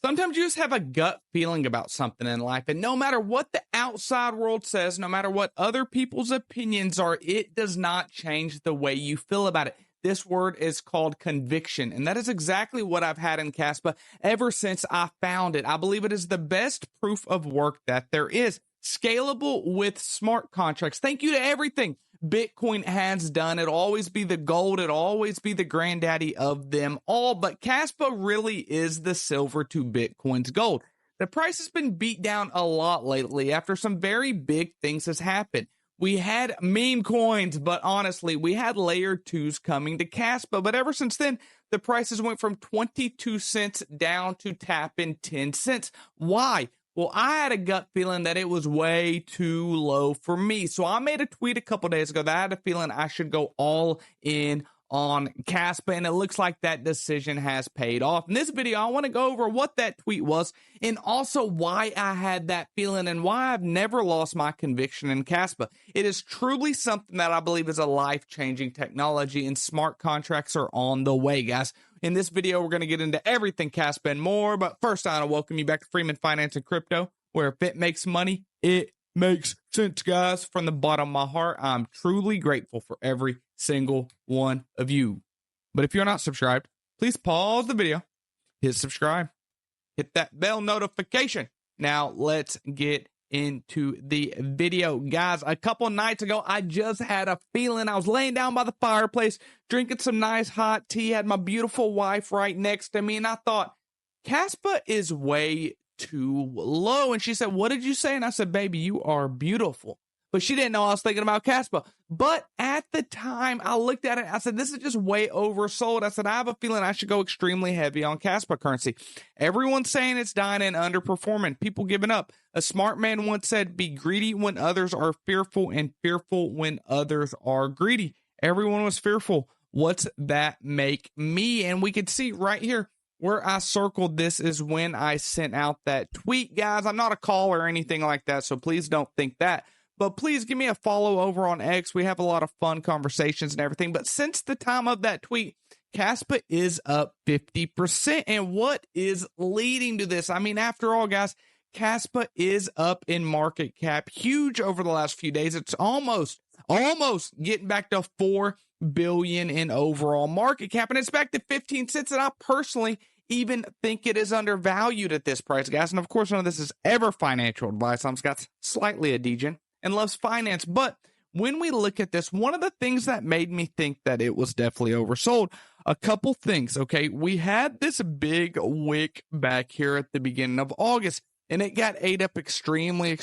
Sometimes you just have a gut feeling about something in life, and no matter what the outside world says, no matter what other people's opinions are, it does not change the way you feel about it. This word is called conviction, and that is exactly what I've had in Kaspa ever since I found it. I believe it is the best proof of work that there is. Scalable with smart contracts. Thank you to everything Bitcoin has done. It'll always be the gold. It'll always be the granddaddy of them all. But Kaspa really is the silver to Bitcoin's gold. The price has been beat down a lot lately after some very big things has happened. We had meme coins, but honestly, we had layer 2s coming to Kaspa. But ever since then, the prices went from 22 cents down to tap in 10 cents. Why? Well, I had a gut feeling that it was way too low for me. So I made a tweet a couple days ago that I had a feeling I should go all in on Kaspa, and it looks like that decision has paid off. In this video, I want to go over what that tweet was and also why I had that feeling and why I've never lost my conviction in Kaspa. It is truly something that I believe is a life-changing technology, and smart contracts are on the way, guys. In this video, we're going to get into everything Kaspa and more, but first I want to welcome you back to Freeman Finance and Crypto, where if it makes money, it makes sense, guys. From the bottom of my heart, I'm truly grateful for every single one of you. But if you're not subscribed, please pause the video, hit subscribe, hit that bell notification. Now let's get into the video, guys. A couple nights ago, I just had a feeling. I was laying down by the fireplace, drinking some nice hot tea, had my beautiful wife right next to me, and I thought, Kaspa is way too low. And she said, "What did you say?" And I said, "Baby, you are beautiful." But she didn't know I was thinking about Kaspa. But at the time, I looked at it, I said, this is just way oversold. I said, I have a feeling I should go extremely heavy on Kaspa currency. Everyone's saying it's dying and underperforming. People giving up. A smart man once said, be greedy when others are fearful and fearful when others are greedy. Everyone was fearful. What's that make me? And we could see right here where I circled this is when I sent out that tweet, guys. I'm not a caller or anything like that, so please don't think that. But please give me a follow over on X. We have a lot of fun conversations and everything. But since the time of that tweet, Kaspa is up 50%. And what is leading to this? I mean, after all, guys, Kaspa is up in market cap huge over the last few days. It's almost getting back to 4 billion in overall market cap. And it's back to 15 cents. And I personally even think it is undervalued at this price, guys. And of course, none of this is ever financial advice. I'm Scott, slightly a degen and loves finance. But when we look at this, one of the things that made me think that it was definitely oversold, a couple things, okay? We had this big wick back here at the beginning of August, and it got ate up extremely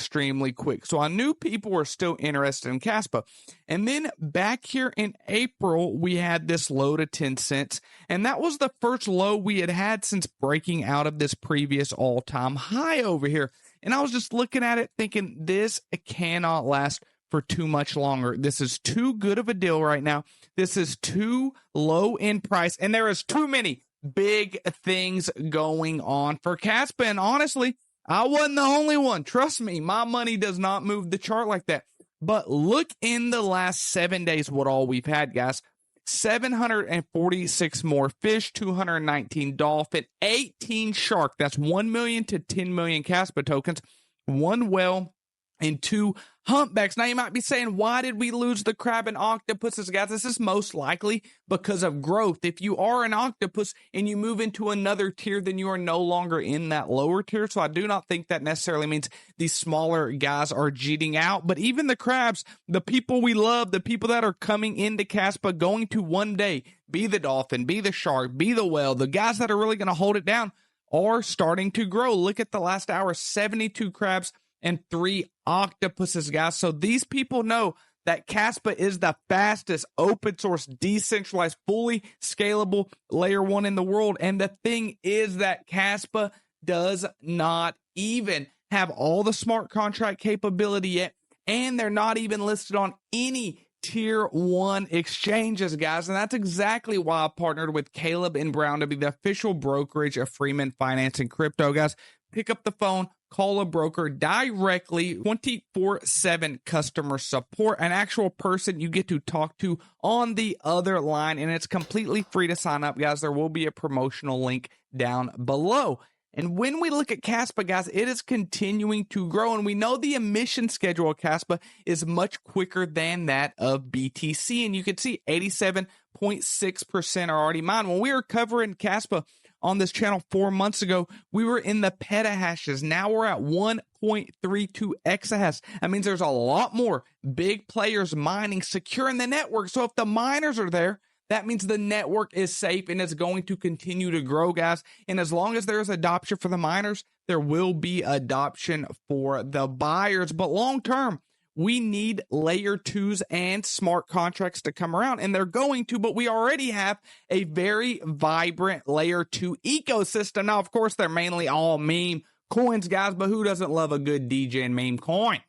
quick. So I knew people were still interested in Kaspa. And then back here in April, we had this low to 10 cents, and that was the first low we had had since breaking out of this previous all-time high over here. And I was just looking at it thinking, this cannot last for too much longer. This is too good of a deal right now. This is too low in price, and there is too many big things going on for Kaspa. And honestly, I wasn't the only one. Trust me, my money does not move the chart like that. But look in the last 7 days what all we've had, guys. 746 more fish, 219 dolphin, 18 shark. That's 1 million to 10 million Kaspa tokens, 1 whale, and 2 humpbacks. Now you might be saying, why did we lose the crab and octopuses, guys? This is most likely because of growth. If you are an octopus and you move into another tier, then you are no longer in that lower tier. So I do not think that necessarily means these smaller guys are cheating out. But even the crabs, the people we love, the people that are coming into Kaspa, going to one day be the dolphin, be the shark, be the whale, the guys that are really going to hold it down are starting to grow. Look at the last hour, 72 crabs and 3 octopuses, guys. So these people know that Kaspa is the fastest open source, decentralized, fully scalable layer 1 in the world. And the thing is that Kaspa does not even have all the smart contract capability yet, and they're not even listed on any tier 1 exchanges, guys. And that's exactly why I partnered with Caleb and Brown to be the official brokerage of Freeman Finance and Crypto, guys. Pick up the phone, call a broker directly, 24/7 customer support, an actual person you get to talk to on the other line, and it's completely free to sign up, guys. There will be a promotional link down below. And when we look at Kaspa, guys, it is continuing to grow. And we know the emission schedule of Kaspa is much quicker than that of BTC. And you can see 87.6% are already mined. When we were covering Kaspa on this channel 4 months ago, we were in the petahashes. Now we're at 1.32 exahash. That means there's a lot more big players mining, securing the network. So if the miners are there, that means the network is safe and it's going to continue to grow, guys. And as long as there is adoption for the miners, there will be adoption for the buyers. But long term, we need layer 2s and smart contracts to come around, and they're going to, but we already have a very vibrant layer 2 ecosystem. Now, of course, they're mainly all meme coins, guys, but who doesn't love a good DJ and meme coin?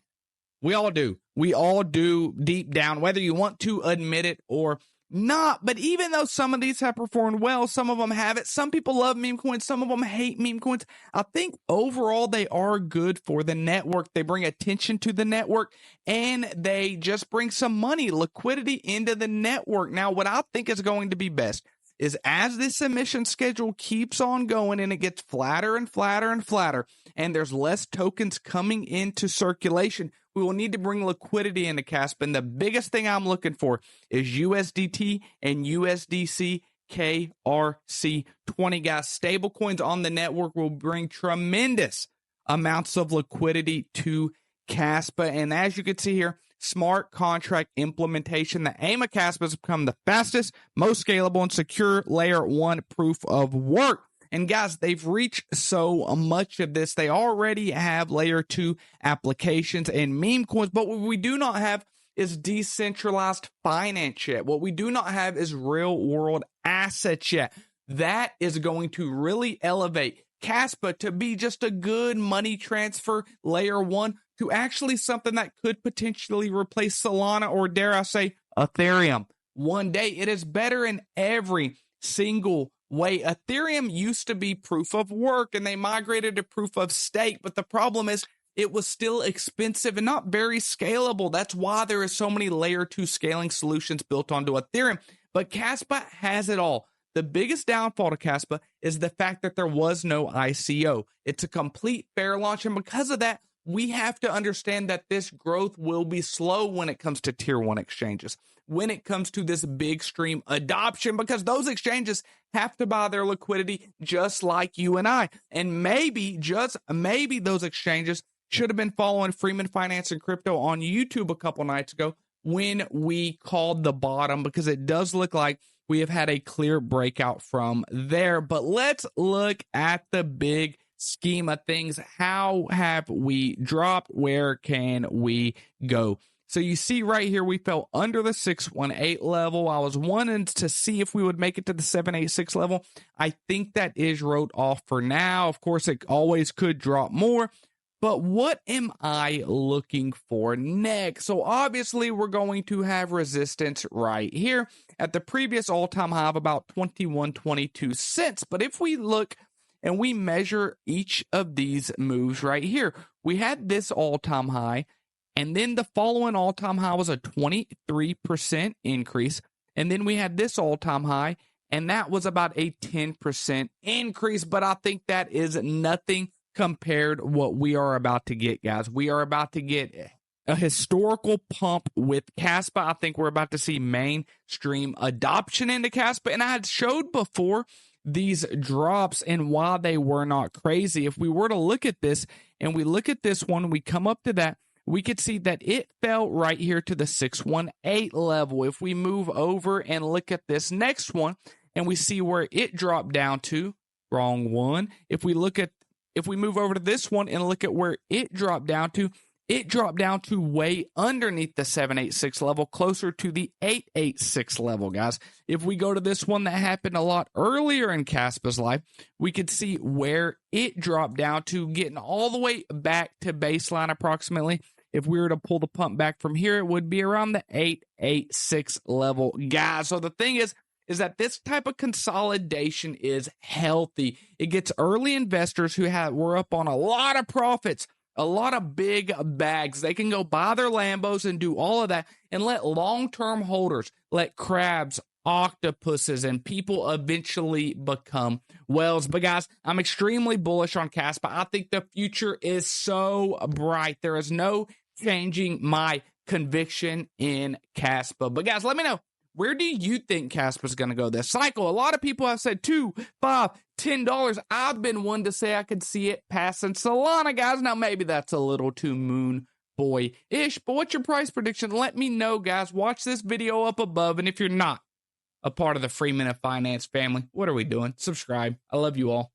We all do. We all do deep down, whether you want to admit it or not. But even though some of these have performed well, some of them haven't. Some people love meme coins, some of them hate meme coins. I think overall they are good for the network. They bring attention to the network, and they just bring some money, liquidity into the network. Now, what I think is going to be best is as this emission schedule keeps on going and it gets flatter and flatter and flatter, and there's less tokens coming into circulation, we will need to bring liquidity into Kaspa. And the biggest thing I'm looking for is USDT and USDC KRC20. Guys, stable coins on the network will bring tremendous amounts of liquidity to Kaspa. And as you can see here, smart contract implementation. The aim of Kaspa is to become the fastest, most scalable, and secure layer 1 proof of work. And guys, they've reached so much of this. They already have layer 2 applications and meme coins, but what we do not have is decentralized finance yet. What we do not have is real world assets yet. That is going to really elevate Kaspa to be just a good money transfer layer 1 to actually something that could potentially replace Solana, or dare I say Ethereum one day. It is better in every single way. Ethereum used to be proof of work and they migrated to proof of stake, but the problem is it was still expensive and not very scalable. That's why there is so many layer 2 scaling solutions built onto Ethereum. But Kaspa has it all. The biggest downfall to Kaspa is the fact that there was no ICO. It's a complete fair launch, and because of that, we have to understand that this growth will be slow when it comes to tier 1 exchanges, when it comes to this big stream adoption, because those exchanges have to buy their liquidity just like you and I. And maybe, just maybe, those exchanges should have been following Freeman Finance and Crypto on YouTube a couple nights ago when we called the bottom, because it does look like we have had a clear breakout from there. But let's look at the big scheme of things. How have we dropped? Where can we go? So you see right here, we fell under the 618 level. I was wanting to see if we would make it to the 786 level. I think that is wrote off for now. Of course, it always could drop more. But what am I looking for next? So obviously, we're going to have resistance right here at the previous all-time high of about 21.22 cents. But if we look and we measure each of these moves right here, we had this all-time high, and then the following all-time high was a 23% increase. And then we had this all-time high, and that was about a 10% increase. But I think that is nothing compared what we are about to get, guys. We are about to get a historical pump with Kaspa. I think we're about to see mainstream adoption into Kaspa. And I had showed before these drops and why they were not crazy. If we were to look at this and we look at this one, we come up to that, we could see that it fell right here to the 618 level. If we move over and look at this next one and we see where it dropped down to, wrong one. If we move over to this one and look at where it dropped down to way underneath the 786 level, closer to the 886 level, guys. If we go to this one that happened a lot earlier in Kaspa's life, we could see where it dropped down to, getting all the way back to baseline approximately. If we were to pull the pump back from here, it would be around the 886 level, guys. So the thing is that this type of consolidation is healthy. It gets early investors who were up on a lot of profits, a lot of big bags. They can go buy their Lambos and do all of that, and let long-term holders, let crabs octopuses and people eventually become whales. But guys, I'm extremely bullish on Kaspa. I think the future is so bright. There is no changing my conviction in Kaspa. But guys, let me know, where do you think Kaspa is going to go this cycle? A lot of people have said $2, $5, $10. I've been one to say I could see it passing Solana, guys. Now, maybe that's a little too moon boy-ish, but what's your price prediction? Let me know, guys. Watch this video up above, and if you're not a part of the Free Minute Finance family, what are we doing? Subscribe. I love you all.